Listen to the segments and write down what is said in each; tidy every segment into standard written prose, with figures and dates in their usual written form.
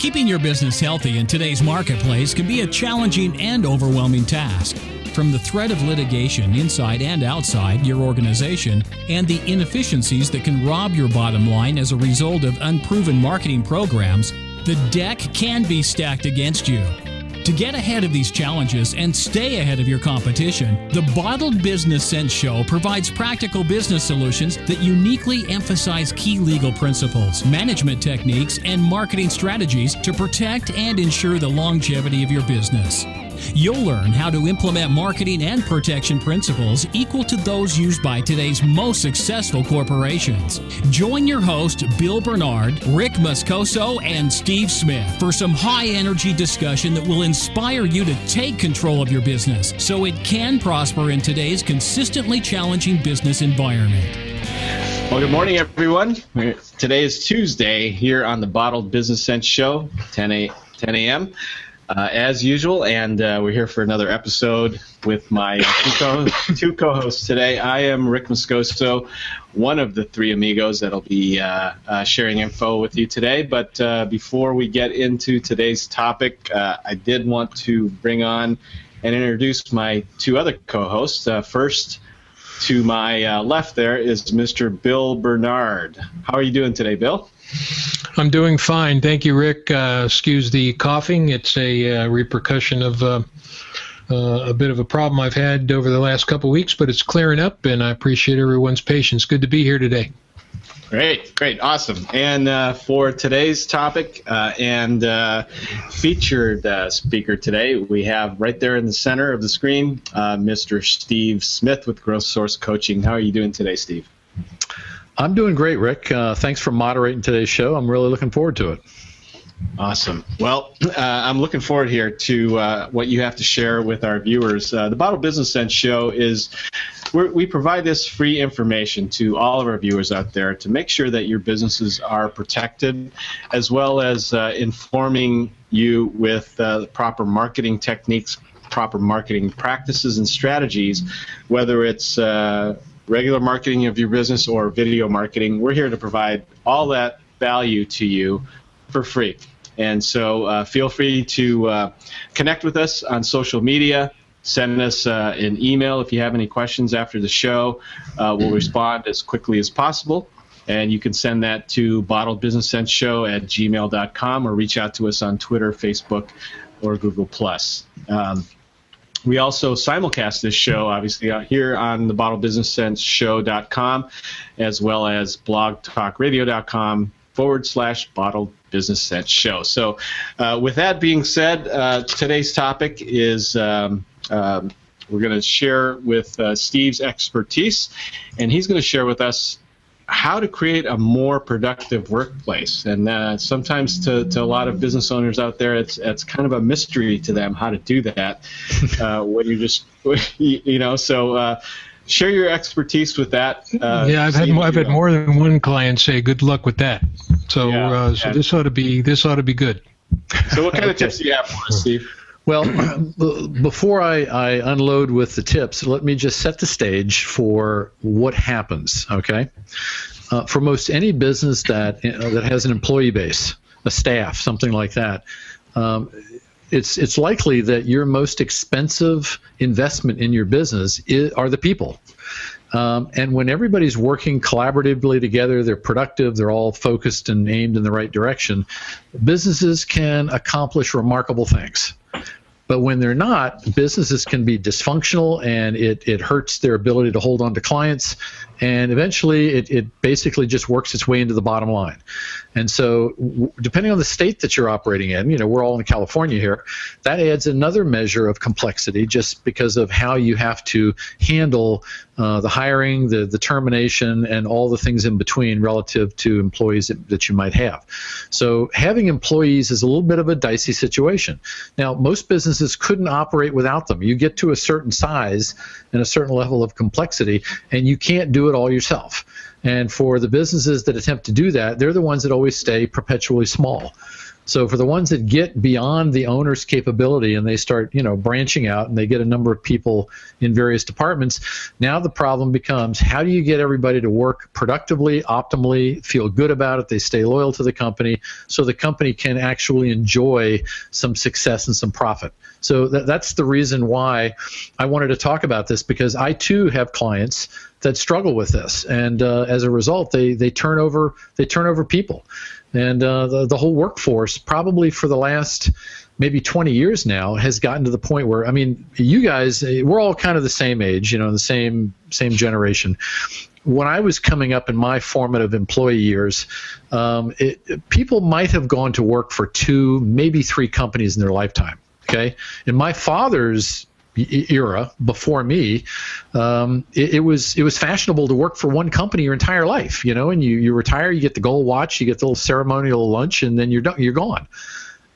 Keeping your business healthy in today's marketplace can be a challenging and overwhelming task. From the threat of litigation inside and outside your organization and the inefficiencies that can rob your bottom line as a result of unproven marketing programs, the deck can be stacked against you. To get ahead of these challenges and stay ahead of your competition, the Bottled Business Sense Show provides practical business solutions that uniquely emphasize key legal principles, management techniques, and marketing strategies to protect and ensure the longevity of your business. You'll learn how to implement marketing and protection principles equal to those used by today's most successful corporations. Join your hosts Bill Bernard, Rick Moscoso, and Steve Smith for some high-energy discussion that will inspire you to take control of your business so it can prosper in today's consistently challenging business environment. Well, good morning, everyone. Today is Tuesday here on the Bottled Business Sense Show, 10 a.m. As usual, and we're here for another episode with my two co-hosts today. I am Rick Moscoso, one of the three amigos that'll be sharing info with you today. But before we get into today's topic, I did want to bring on and introduce my two other co-hosts. First, to my left there is Mr. Bill Bernard. How are you doing today, Bill? I'm doing fine. Thank you, Rick. Excuse the coughing. It's a repercussion of a bit of a problem I've had over the last couple of weeks, but it's clearing up, and I appreciate everyone's patience. Good to be here today. Great, awesome. And for today's topic and featured speaker today, we have right there in the center of the screen, Mr. Steve Smith with Growth Source Coaching. How are you doing today, Steve? I'm doing great, Rick. Thanks for moderating today's show. I'm really looking forward to it. Awesome. Well, I'm looking forward here to what you have to share with our viewers. The Bottled Business Sense Show is we provide this free information to all of our viewers out there to make sure that your businesses are protected, as well as informing you with proper marketing techniques, proper marketing practices and strategies, whether it's regular marketing of your business or video marketing. We're here to provide all that value to you for free. And so feel free to connect with us on social media. Send us an email if you have any questions after the show. We'll respond as quickly as possible. And you can send that to bottledbusinesssenseshow@gmail.com or reach out to us on Twitter, Facebook, or Google+. We also simulcast this show, obviously, here on the bottledbusinesssenseshow.com, as well as blogtalkradio.com/Bottled Business Sense Show. So with that being said, today's topic is we're going to share with Steve's expertise, and he's going to share with us how to create a more productive workplace. And sometimes to a lot of business owners out there, it's kind of a mystery to them how to do that when you're just, so share your expertise with that. I've had more than one client say good luck with that. So this ought to be good. So what kind of tips do you have for us, Steve? Well, before I unload with the tips, let me just set the stage for what happens, okay? For most any business that has an employee base, a staff, something like that, it's likely that your most expensive investment in your business are the people. And when everybody's working collaboratively together, they're productive, they're all focused and aimed in the right direction, businesses can accomplish remarkable things. But when they're not, businesses can be dysfunctional, and it hurts their ability to hold on to clients, and eventually it basically just works its way into the bottom line. And so depending on the state that you're operating in, we're all in California here, that adds another measure of complexity just because of how you have to handle the hiring, the termination, and all the things in between relative to employees that you might have. So having employees is a little bit of a dicey situation. Now, most businesses couldn't operate without them. You get to a certain size and a certain level of complexity, and you can't do it all yourself. And for the businesses that attempt to do that, they're the ones that always stay perpetually small. So for the ones that get beyond the owner's capability and they start, branching out and they get a number of people in various departments, now the problem becomes, how do you get everybody to work productively, optimally, feel good about it, they stay loyal to the company, so the company can actually enjoy some success and some profit. So that's the reason why I wanted to talk about this, because I too have clients that struggle with this, and as a result, they turn over people. And the whole workforce, probably for the last maybe 20 years now, has gotten to the point where, you guys, we're all kind of the same age, the same generation. When I was coming up in my formative employee years, people might have gone to work for 2, maybe 3 companies in their lifetime. Okay, in my father's era, before me, it was fashionable to work for one company your entire life, and you retire, you get the gold watch, you get the little ceremonial lunch, and then you're done, you're gone.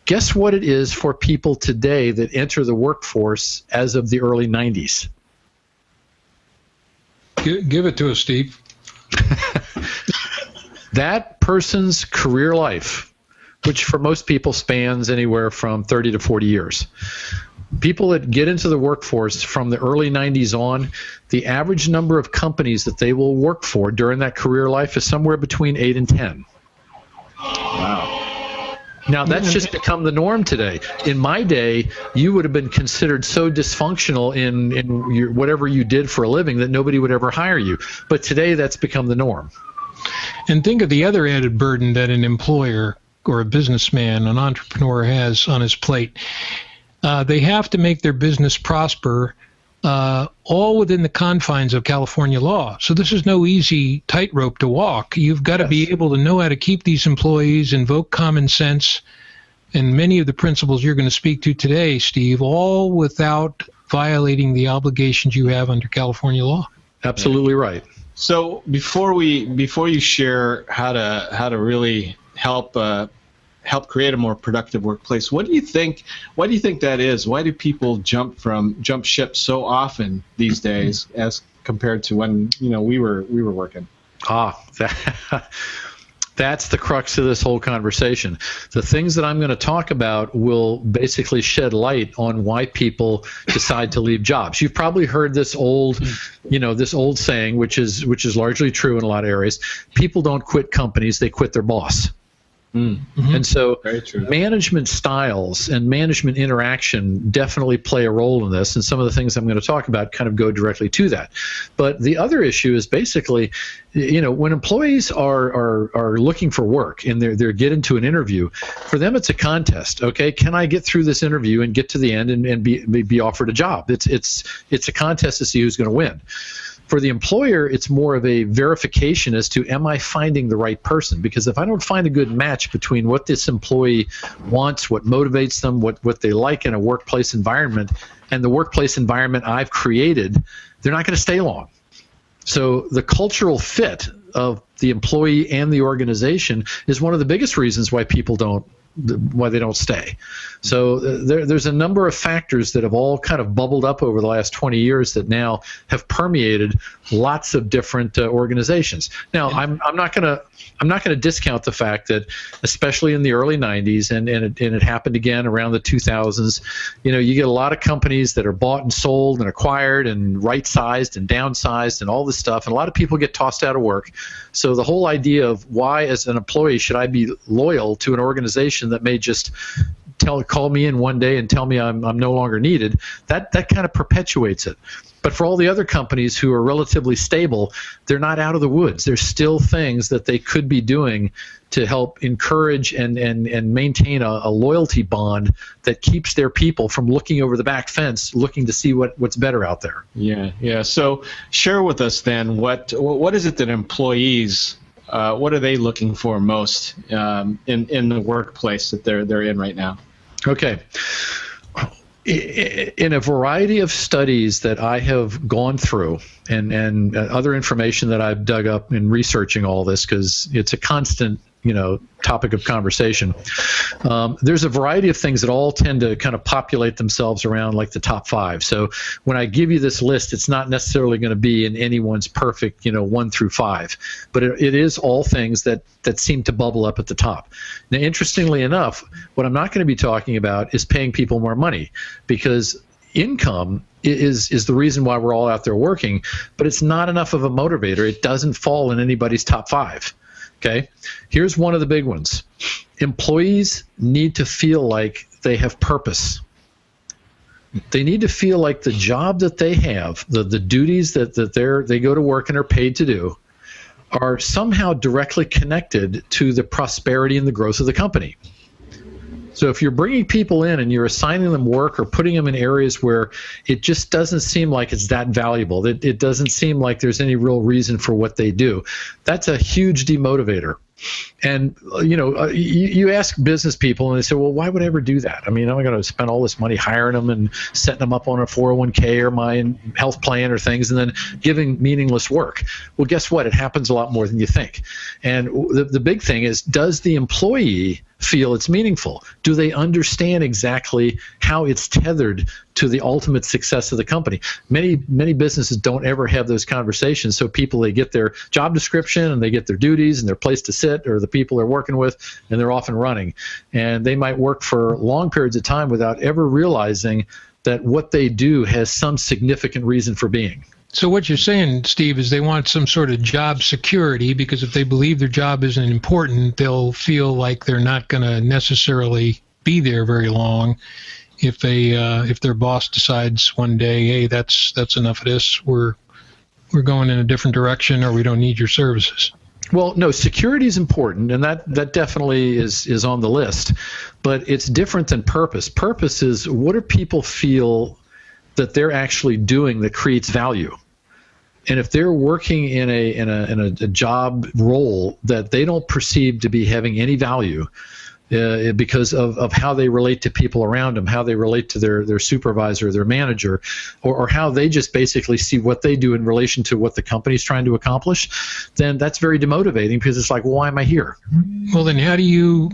Guess what it is for people today that enter the workforce as of the early 90s? Give it to us, Steve. That person's career life, which for most people spans anywhere from 30 to 40 years. People that get into the workforce from the early 90s on, the average number of companies that they will work for during that career life is somewhere between 8 and 10. Wow. Now, that's just become the norm today. In my day, you would have been considered so dysfunctional in whatever you did for a living that nobody would ever hire you. But today, that's become the norm. And think of the other added burden that an employer or a businessman, an entrepreneur has on his plate. They have to make their business prosper, all within the confines of California law. So this is no easy tightrope to walk. You've got to be able to know how to keep these employees, invoke common sense, and many of the principles you're going to speak to today, Steve, all without violating the obligations you have under California law. Absolutely right. So before you share how to really help create a more productive workplace, what do you think that is? Why do people jump ship so often these days as compared to when we were working? That's the crux of this whole conversation. The things that I'm going to talk about will basically shed light on why people decide to leave jobs. You've probably heard this old saying, which is largely true in a lot of areas. People don't quit companies, they quit their boss. Mm-hmm. And so management styles and management interaction definitely play a role in this, and some of the things I'm going to talk about kind of go directly to that. But the other issue is basically, when employees are looking for work and they're get into an interview, for them it's a contest. Okay, can I get through this interview and get to the end and be offered a job? It's a contest to see who's going to win. For the employer, it's more of a verification as to, am I finding the right person? Because if I don't find a good match between what this employee wants, what motivates them, what they like in a workplace environment, and the workplace environment I've created, they're not going to stay long. So the cultural fit of the employee and the organization is one of the biggest reasons why they don't stay. So there's a number of factors that have all kind of bubbled up over the last 20 years that now have permeated lots of different organizations. Now, I'm not going to discount the fact that, especially in the early 90s, and it happened again around the 2000s, you get a lot of companies that are bought and sold and acquired and right-sized and downsized and all this stuff, and a lot of people get tossed out of work. So the whole idea of why, as an employee, should I be loyal to an organization that may just call me in one day and tell me I'm no longer needed, that kind of perpetuates it. But for all the other companies who are relatively stable, they're not out of the woods. There's still things that they could be doing to help encourage and maintain a loyalty bond that keeps their people from looking over the back fence, looking to see what's better out there. Yeah. So share with us then, what is it that employees, what are they looking for most in the workplace that they're in right now? Okay. In a variety of studies that I have gone through and other information that I've dug up in researching all this, because it's a constant topic of conversation. There's a variety of things that all tend to kind of populate themselves around like the top 5. So when I give you this list, it's not necessarily going to be in anyone's perfect, 1 through 5, but it is all things that seem to bubble up at the top. Now, interestingly enough, what I'm not going to be talking about is paying people more money, because income is the reason why we're all out there working, but it's not enough of a motivator. It doesn't fall in anybody's top 5. Okay, here's one of the big ones. Employees need to feel like they have purpose. They need to feel like the job that they have, the duties that they go to work and are paid to do, are somehow directly connected to the prosperity and the growth of the company. So if you're bringing people in and you're assigning them work or putting them in areas where it just doesn't seem like it's that valuable, it doesn't seem like there's any real reason for what they do, that's a huge demotivator. And, you ask business people and they say, well, why would I ever do that? I mean, am I going to spend all this money hiring them and setting them up on a 401k or my health plan or things and then giving meaningless work? Well, guess what? It happens a lot more than you think. And the big thing is, does the employee feel it's meaningful? Do they understand exactly how it's tethered to the ultimate success of the company? Many businesses don't ever have those conversations. So they get their job description and they get their duties and their place to sit or the people they're working with, and they're off and running. And they might work for long periods of time without ever realizing that what they do has some significant reason for being. So what you're saying, Steve, is they want some sort of job security, because if they believe their job isn't important, they'll feel like they're not going to necessarily be there very long. If their boss decides one day, hey, that's enough of this, we're going in a different direction, or we don't need your services. Well, no, security is important, and that definitely is on the list. But it's different than purpose. Purpose is, what do people feel that they're actually doing that creates value? And if they're working in a job role that they don't perceive to be having any value, because of how they relate to people around them, how they relate to their supervisor, their manager, or how they just basically see what they do in relation to what the company's trying to accomplish, then that's very demotivating, because it's like, well, why am I here? Well, then how do you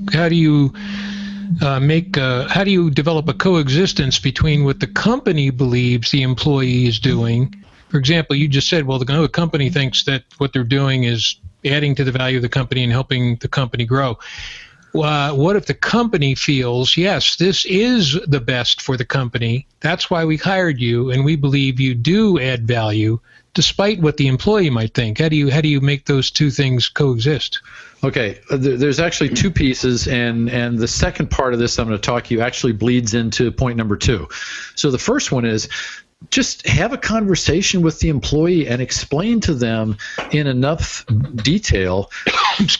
develop a coexistence between what the company believes the employee is doing? For example, you just said, well, the company thinks that what they're doing is adding to the value of the company and helping the company grow. What if the company feels, yes, this is the best for the company, that's why we hired you, and we believe you do add value, despite what the employee might think? How do you make those two things coexist? Okay, there's actually 2 pieces, and the second part of this I'm going to talk to you actually bleeds into point number 2. So the first one is, just have a conversation with the employee and explain to them in enough detail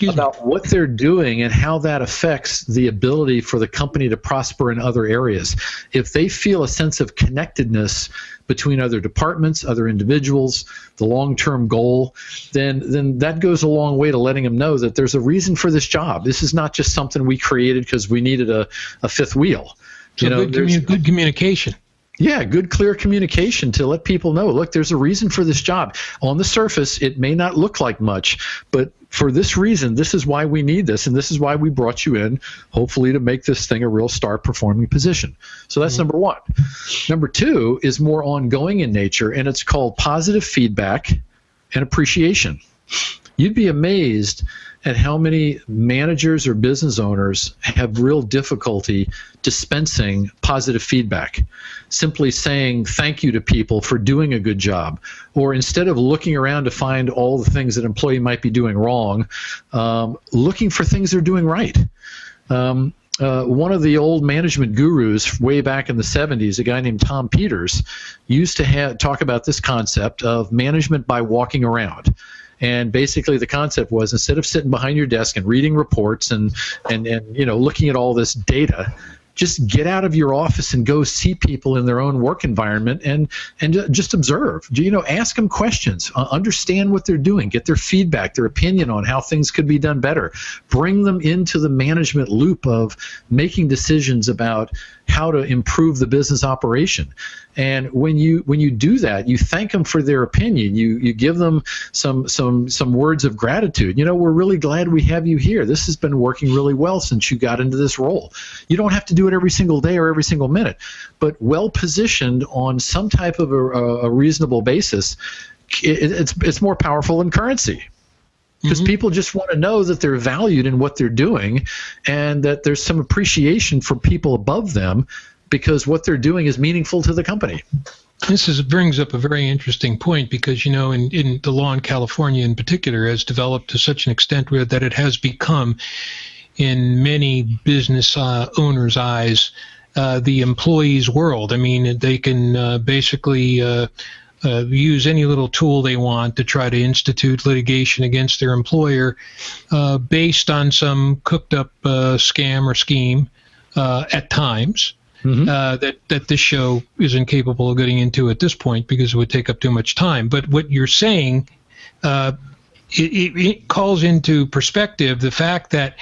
about what they're doing and how that affects the ability for the company to prosper in other areas. If they feel a sense of connectedness between other departments, other individuals, the long-term goal, then that goes a long way to letting them know that there's a reason for this job. This is not just something we created because we needed a fifth wheel. So good communication. Yeah, good, clear communication to let people know, look, there's a reason for this job. On the surface, it may not look like much, but for this reason, this is why we need this, and this is why we brought you in, hopefully to make this thing a real star-performing position. So that's number 1. Number 2 is more ongoing in nature, and it's called positive feedback and appreciation. You'd be amazed at how many managers or business owners have real difficulty dispensing positive feedback, simply saying thank you to people for doing a good job, or instead of looking around to find all the things that an employee might be doing wrong, looking for things they're doing right. One of the old management gurus way back in the 70s, a guy named Tom Peters, used to talk about this concept of management by walking around. And basically the concept was, instead of sitting behind your desk and reading reports and looking at all this data, just get out of your office and go see people in their own work environment and just observe. Ask them questions, understand what they're doing, get their feedback, their opinion on how things could be done better. Bring them into the management loop of making decisions about how to improve the business operation. And when you do that, you thank them for their opinion. You give them some words of gratitude. We're really glad we have you here. This has been working really well since you got into this role. You don't have to do it every single day or every single minute, but well positioned on some type of a reasonable basis, it's more powerful than currency. Because people just want to know that they're valued in what they're doing and that there's some appreciation for people above them because what they're doing is meaningful to the company. This brings up a very interesting point because, in the law in California in particular has developed to such an extent that it has become, in many business owners' eyes, the employee's world. I mean, they can basically use any little tool they want to try to institute litigation against their employer based on some cooked up scam or scheme at times that this show is incapable of getting into at this point because it would take up too much time. But what you're saying, it calls into perspective the fact that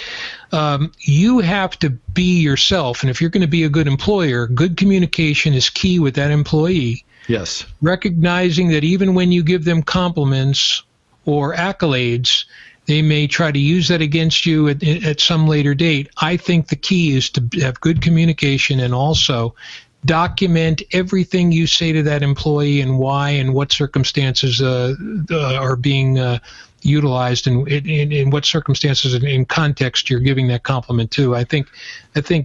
you have to be yourself. And if you're going to be a good employer, good communication is key with that employee. Yes. Recognizing that even when you give them compliments or accolades, they may try to use that against you at some later date. I think the key is to have good communication and also document everything you say to that employee and why and what circumstances are being utilized and in what circumstances and in context you're giving that compliment to. I think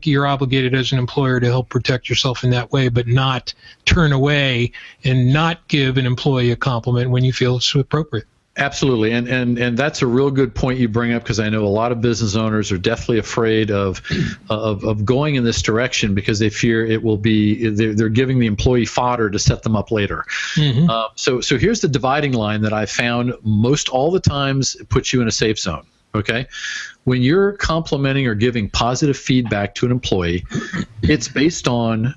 you're obligated as an employer to help protect yourself in that way, but not turn away and not give an employee a compliment when you feel it's appropriate. Absolutely, and that's a real good point you bring up because I know a lot of business owners are deathly afraid of going in this direction because they fear it will be they're giving the employee fodder to set them up later. So here's the dividing line that I found most all the times puts you in a safe zone. Okay, when you're complimenting or giving positive feedback to an employee, it's based on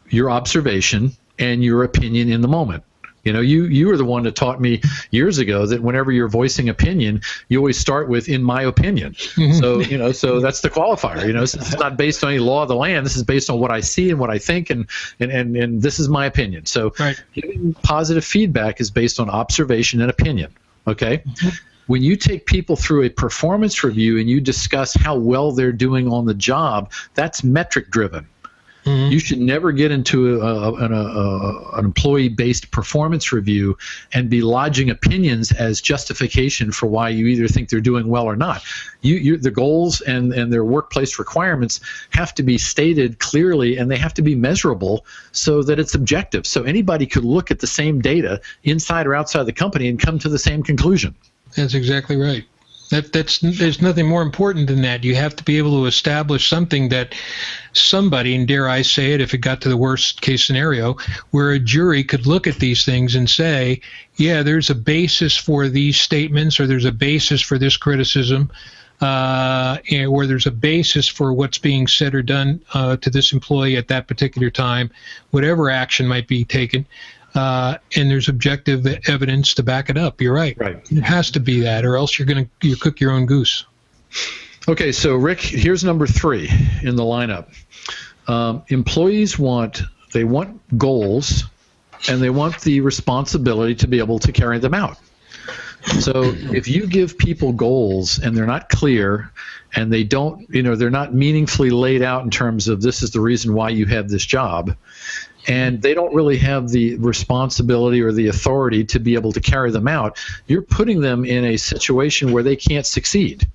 your observation and your opinion in the moment. You were the one that taught me years ago that whenever you're voicing opinion, you always start with "in my opinion." So so that's the qualifier. It's not based on any law of the land. This is based on what I see and what I think, and this is my opinion. So giving positive feedback is based on observation and opinion. Okay. When you take people through a performance review and you discuss how well they're doing on the job, that's metric driven. You should never get into an employee-based performance review and be lodging opinions as justification for why you either think they're doing well or not. The goals and their workplace requirements have to be stated clearly and they have to be measurable so that it's objective. So anybody could look at the same data inside or outside the company and come to the same conclusion. That's exactly right. There's nothing more important than that. You have to be able to establish something that somebody, and dare I say it, if it got to the worst case scenario, where a jury could look at these things and say, yeah, there's a basis for these statements, or there's a basis for this criticism, or there's a basis for what's being said or done to this employee at that particular time, whatever action might be taken. And there's objective evidence to back it up. You're right. It has to be that, or else you cook your own goose. Okay, so Rick, here's number 3 in the lineup. Employees want goals, and they want the responsibility to be able to carry them out. So if you give people goals and they're not clear and they don't, they're not meaningfully laid out in terms of this is the reason why you have this job, and they don't really have the responsibility or the authority to be able to carry them out, you're putting them in a situation where they can't succeed.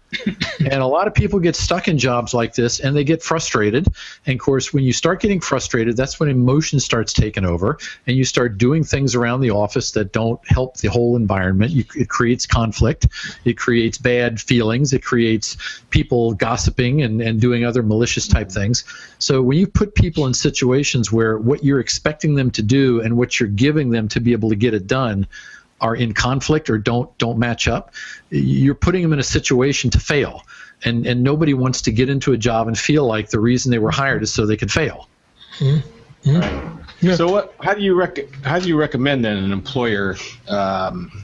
And a lot of people get stuck in jobs like this and they get frustrated. And of course, when you start getting frustrated, that's when emotion starts taking over and you start doing things around the office that don't help the whole environment. It creates conflict. It creates bad feelings. It creates people gossiping and doing other malicious type things. So when you put people in situations where what you're expecting them to do and what you're giving them to be able to get it done are in conflict or don't match up, you're putting them in a situation to fail. and nobody wants to get into a job and feel like the reason they were hired is so they could fail. Mm-hmm. Right. Yeah. So how do you recommend then an employer,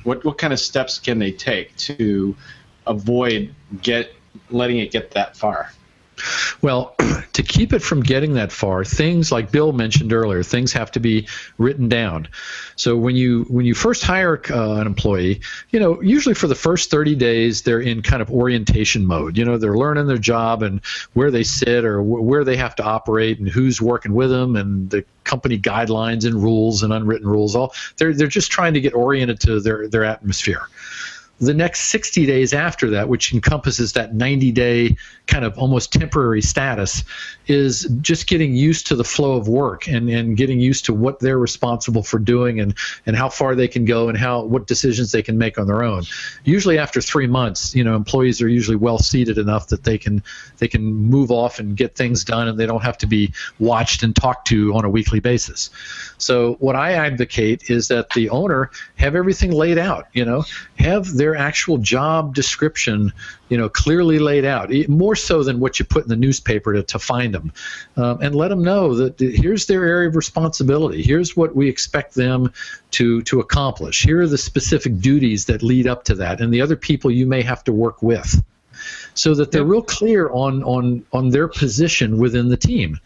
what kind of steps can they take to avoid letting it get that far? Well, to keep it from getting that far, things like Bill mentioned earlier, things have to be written down. So when you first hire an employee, usually for the first 30 days, they're in kind of orientation mode. They're learning their job and where they sit or where they have to operate and who's working with them and the company guidelines and rules and unwritten rules. They're just trying to get oriented to their atmosphere. The next 60 days after that, which encompasses that 90-day kind of almost temporary status, is just getting used to the flow of work and getting used to what they're responsible for doing and how far they can go and what decisions they can make on their own. Usually after 3 months, employees are usually well seated enough that they can move off and get things done, and they don't have to be watched and talked to on a weekly basis. So what I advocate is that the owner have everything laid out, have their actual job description, clearly laid out, more so than what you put in the newspaper to find them, and let them know that here's their area of responsibility. Here's what we expect them to accomplish. Here are the specific duties that lead up to that, and the other people you may have to work with, so that they're real clear on their position within the team,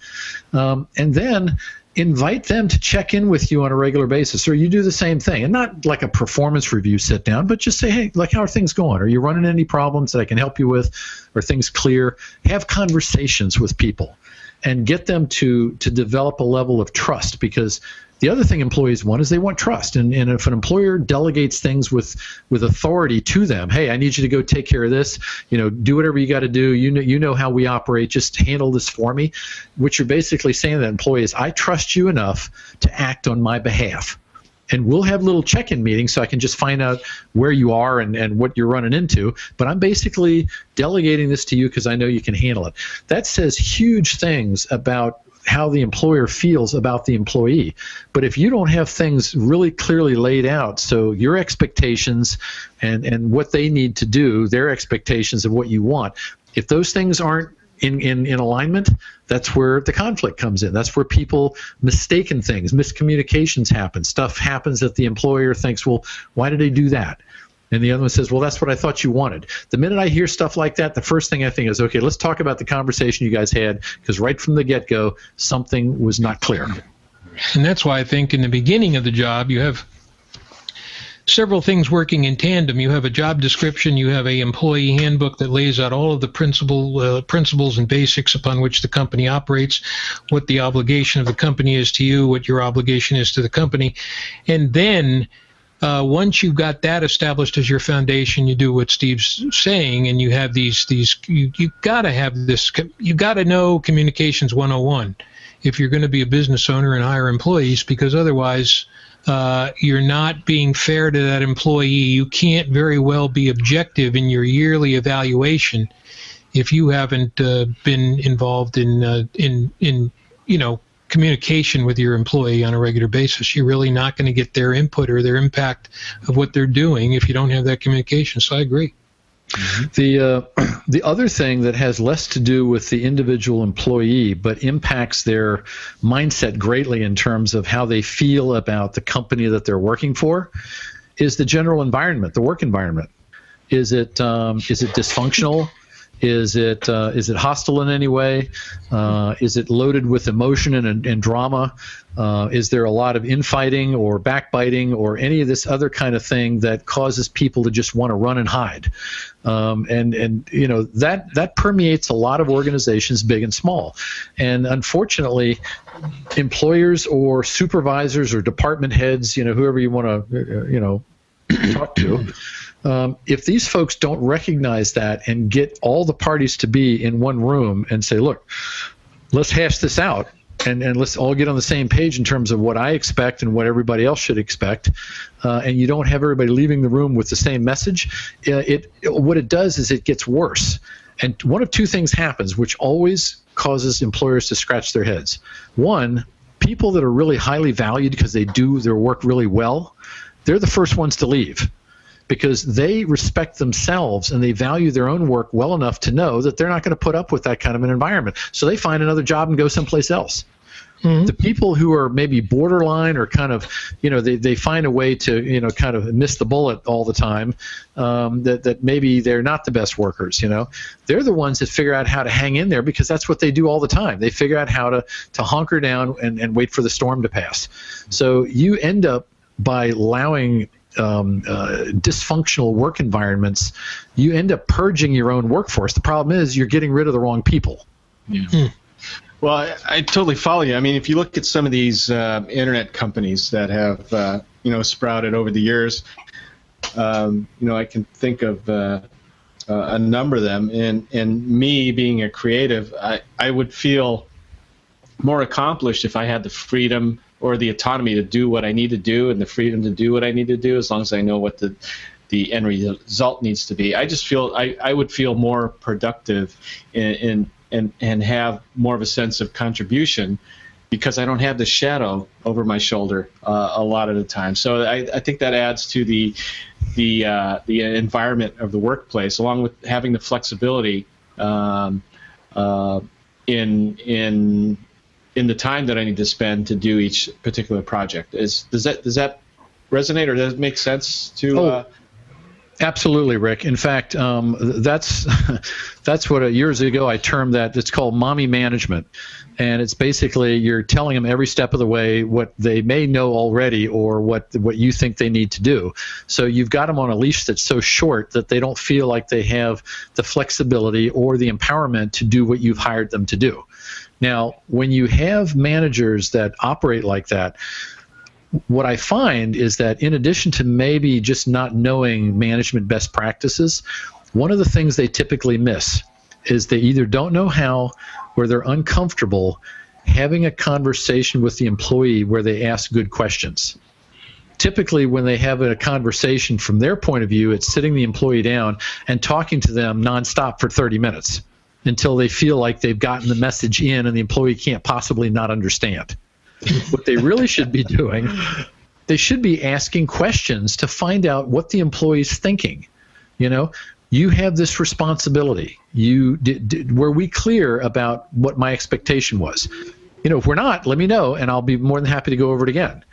and then invite them to check in with you on a regular basis, or you do the same thing, and not like a performance review sit down, but just say, hey, how are things going? Are you running any problems that I can help you with? Are things clear? Have conversations with people and get them to develop a level of trust, because the other thing employees want is they want trust. And if an employer delegates things with authority to them, hey, I need you to go take care of this, do whatever you got to do, you know how we operate, just handle this for me. What you're basically saying to that employee is, I trust you enough to act on my behalf. And we'll have little check-in meetings so I can just find out where you are and what you're running into. But I'm basically delegating this to you because I know you can handle it. That says huge things about how the employer feels about the employee. But if you don't have things really clearly laid out, so your expectations and what they need to do, their expectations of what you want, if those things aren't in alignment, that's where the conflict comes in. That's where people mistaken things, miscommunications happen. Stuff happens that the employer thinks, well, why did they do that? And the other one says, well, that's what I thought you wanted. The minute I hear stuff like that, the first thing I think is, okay, let's talk about the conversation you guys had, because right from the get-go, something was not clear. And that's why I think in the beginning of the job, you have several things working in tandem. You have a job description, you have a employee handbook that lays out all of the principles and basics upon which the company operates, what the obligation of the company is to you, what your obligation is to the company. And then once you've got that established as your foundation, you do what Steve's saying, and you have you got to have this, you got to know Communications 101 if you're going to be a business owner and hire employees, because otherwise you're not being fair to that employee. You can't very well be objective in your yearly evaluation if you haven't been involved in communication with your employee on a regular basis. You're really not going to get their input or their impact of what they're doing if you don't have that communication. So I agree. Mm-hmm. The other thing that has less to do with the individual employee but impacts their mindset greatly in terms of how they feel about the company that they're working for is the general environment, the work environment. Is it dysfunctional? Is it hostile in any way? Is it loaded with emotion and drama? Is there a lot of infighting or backbiting or any of this other kind of thing that causes people to just want to run and hide? That permeates a lot of organizations, big and small. And unfortunately, employers or supervisors or department heads, whoever you want to, talk to. If these folks don't recognize that and get all the parties to be in one room and say, look, let's hash this out and let's all get on the same page in terms of what I expect and what everybody else should expect, and you don't have everybody leaving the room with the same message, what it does is it gets worse. And one of two things happens, which always causes employers to scratch their heads. One, people that are really highly valued because they do their work really well, they're the first ones to leave. because they respect themselves and they value their own work well enough to know that they're not going to put up with that kind of an environment. So they find another job and go someplace else. Mm-hmm. The people who are maybe borderline or kind of, they find a way to, kind of miss the bullet all the time, that maybe they're not the best workers, They're the ones that figure out how to hang in there because that's what they do all the time. They figure out how to hunker down and wait for the storm to pass. So you end up, by allowing dysfunctional work environments, you end up purging your own workforce. The problem is you're getting rid of the wrong people. Yeah. Well, I totally follow you. I mean, if you look at some of these internet companies that have, sprouted over the years, I can think of a number of them. And me being a creative, I would feel more accomplished if I had the freedom or the autonomy to do what I need to do and the freedom to do what I need to do, as long as I know what the end result needs to be. I just feel I would feel more productive and have more of a sense of contribution because I don't have the shadow over my shoulder a lot of the time. So I think that adds to the environment of the workplace, along with having the flexibility in the time that I need to spend to do each particular project. Does that resonate, or does it make sense to? Absolutely, Rick. In fact, that's what years ago I termed that. It's called mommy management, and it's basically you're telling them every step of the way what they may know already or what you think they need to do. So you've got them on a leash that's so short that they don't feel like they have the flexibility or the empowerment to do what you've hired them to do. Now, when you have managers that operate like that, what I find is that in addition to maybe just not knowing management best practices, one of the things they typically miss is they either don't know how or they're uncomfortable having a conversation with the employee where they ask good questions. Typically, when they have a conversation from their point of view, it's sitting the employee down and talking to them nonstop for 30 minutes until they feel like they've gotten the message in and the employee can't possibly not understand. What they really should be doing, they should be asking questions to find out what the employee's thinking. You have this responsibility. Were we clear about what my expectation was? If we're not, let me know, and I'll be more than happy to go over it again.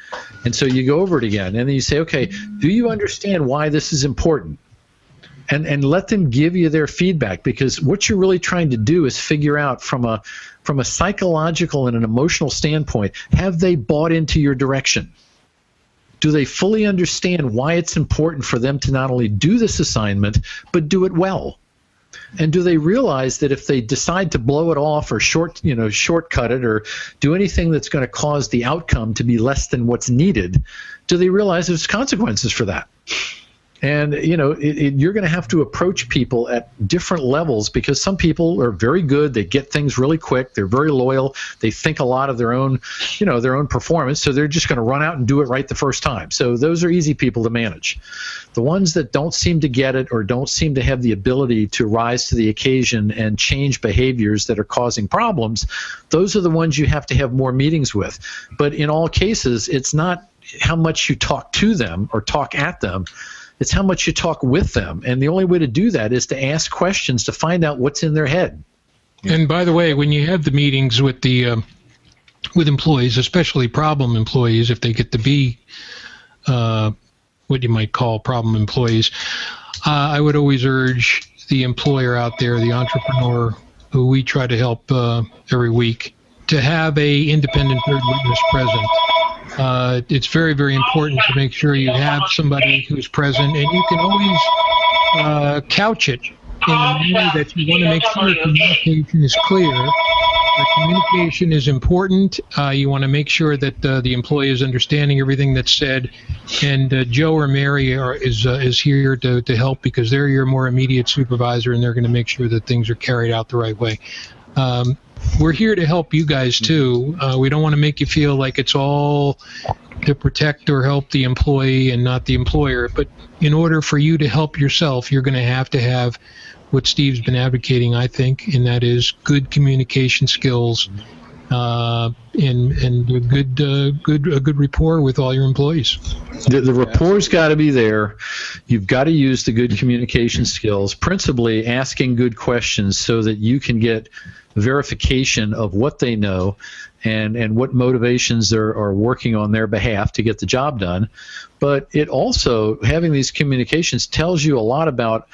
And so you go over it again, and then you say, okay, do you understand why this is important? And let them give you their feedback, because what you're really trying to do is figure out from a psychological and an emotional standpoint, have they bought into your direction? Do they fully understand why it's important for them to not only do this assignment, but do it well? And do they realize that if they decide to blow it off or shortcut it or do anything that's going to cause the outcome to be less than what's needed, do they realize there's consequences for that? And, you're going to have to approach people at different levels, because some people are very good. They get things really quick. They're very loyal. They think a lot of their own performance. So they're just going to run out and do it right the first time. So those are easy people to manage. The ones that don't seem to get it or don't seem to have the ability to rise to the occasion and change behaviors that are causing problems, those are the ones you have to have more meetings with. But in all cases, it's not how much you talk to them or talk at them. It's how much you talk with them. And the only way to do that is to ask questions to find out what's in their head. And by the way, when you have the meetings with with employees, especially problem employees, if they get to be what you might call problem employees, I would always urge the employer out there, the entrepreneur who we try to help every week, to have a independent third witness present. It's very, very important to make sure you have somebody who's present, and you can always couch it in a manner that you want to make sure communication is clear. Communication is important. You want to make sure that the employee is understanding everything that's said, and Joe or Mary is here to help, because they're your more immediate supervisor, and they're going to make sure that things are carried out the right way. We're here to help you guys too. We don't want to make you feel like it's all to protect or help the employee and not the employer. But in order for you to help yourself, you're going to have what Steve's been advocating, I think, and that is good communication skills and a good rapport with all your employees. The rapport's got to be there. You've got to use the good communication skills, principally asking good questions so that you can get verification of what they know and what motivations are working on their behalf to get the job done. But it also, having these communications tells you a lot about,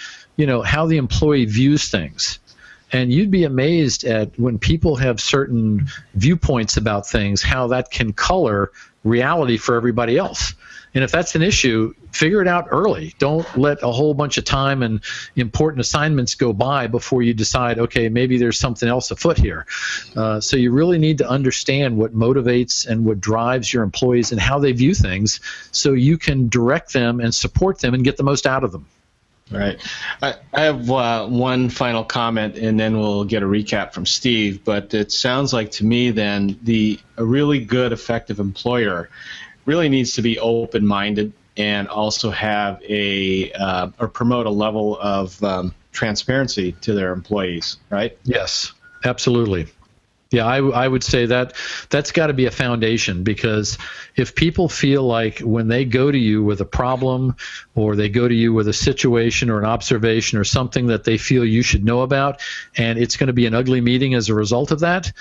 how the employee views things. And you'd be amazed at when people have certain viewpoints about things, how that can color reality for everybody else. And if that's an issue, figure it out early. Don't let a whole bunch of time and important assignments go by before you decide, okay, maybe there's something else afoot here. So you really need to understand what motivates and what drives your employees and how they view things so you can direct them and support them and get the most out of them. Right. I have one final comment, and then we'll get a recap from Steve. But it sounds like to me then a really good, effective employer really needs to be open-minded and also have or promote a level of transparency to their employees, right? Yes, absolutely. Yeah, I would say that's got to be a foundation, because if people feel like when they go to you with a problem or they go to you with a situation or an observation or something that they feel you should know about, and it's going to be an ugly meeting as a result of that,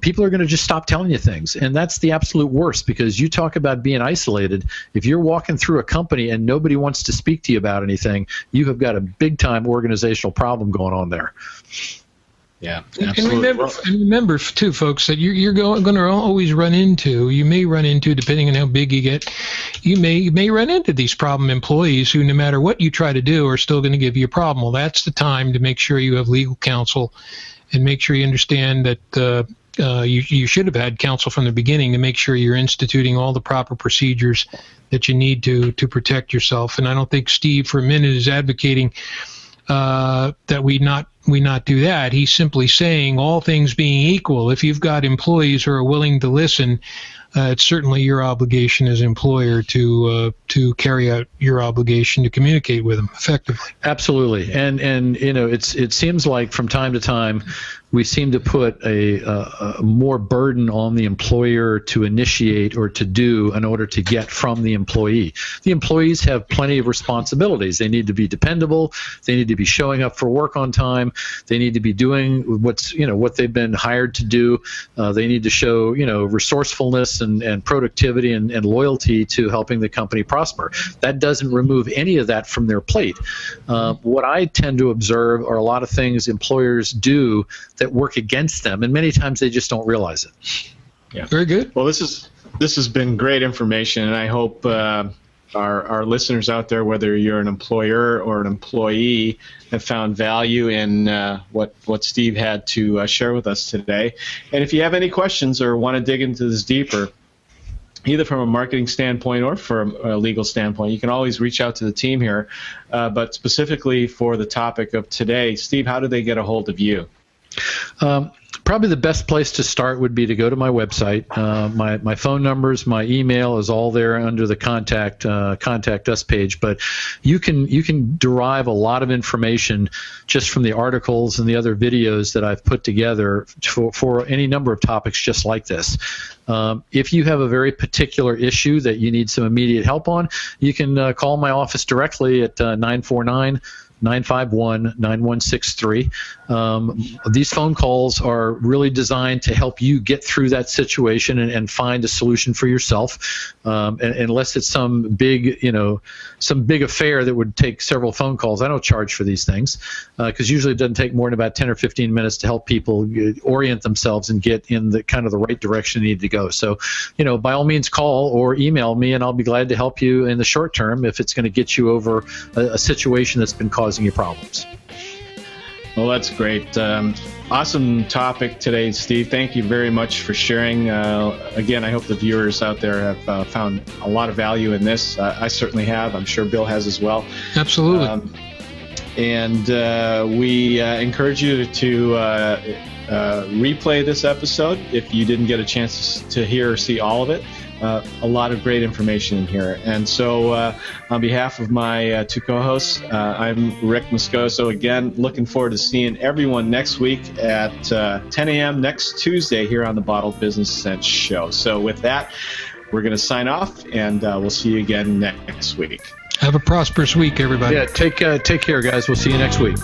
people are going to just stop telling you things. And that's the absolute worst, because you talk about being isolated. If you're walking through a company and nobody wants to speak to you about anything, you have got a big-time organizational problem going on there. Yeah, absolutely. And remember too, folks, that you're going to always run into, depending on how big you get, you may run into these problem employees who, no matter what you try to do, are still going to give you a problem. Well, that's the time to make sure you have legal counsel and make sure you understand that you should have had counsel from the beginning to make sure you're instituting all the proper procedures that you need to protect yourself. And I don't think Steve for a minute is advocating that we not do that. He's simply saying, all things being equal, if you've got employees who are willing to listen, it's certainly your obligation as employer to carry out your obligation to communicate with them effectively. Absolutely, and it seems like from time to time we seem to put a more burden on the employer to initiate or to do in order to get from the employee. The employees have plenty of responsibilities. They need to be dependable. They need to be showing up for work on time. They need to be doing what they've been hired to do. They need to show resourcefulness and productivity and loyalty to helping the company prosper. That doesn't remove any of that from their plate. What I tend to observe are a lot of things employers do that work against them, and many times they just don't realize it. Yeah. Very good. Well, this has been great information, and I hope our listeners out there, whether you're an employer or an employee, have found value in what Steve had to share with us today. And if you have any questions or want to dig into this deeper, either from a marketing standpoint or from a legal standpoint, you can always reach out to the team here. But specifically for the topic of today, Steve, how do they get a hold of you? Probably the best place to start would be to go to my website. My phone numbers, my email is all there under the contact us page. But you can derive a lot of information just from the articles and the other videos that I've put together for any number of topics just like this. If you have a very particular issue that you need some immediate help on, you can call my office directly at 949-951-9163. These phone calls are really designed to help you get through that situation and find a solution for yourself. Unless it's some big affair that would take several phone calls, I don't charge for these things because usually it doesn't take more than about 10 or 15 minutes to help people orient themselves and get in the kind of the right direction they need to go. So, by all means, call or email me, and I'll be glad to help you in the short term if it's going to get you over a situation that's been causing you problems. Well, that's great. Awesome topic today, Steve. Thank you very much for sharing. Again, I hope the viewers out there have found a lot of value in this. I certainly have. I'm sure Bill has as well. Absolutely. We encourage you to replay this episode if you didn't get a chance to hear or see all of it. a lot of great information in here. And so on behalf of my two co-hosts, I'm Rick Moscoso. Again, looking forward to seeing everyone next week at 10 a.m. next Tuesday here on the Bottled Business Sense Show. So with that, we're going to sign off, and we'll see you again next week. Have a prosperous week, everybody. Yeah, take care, guys. We'll see you next week.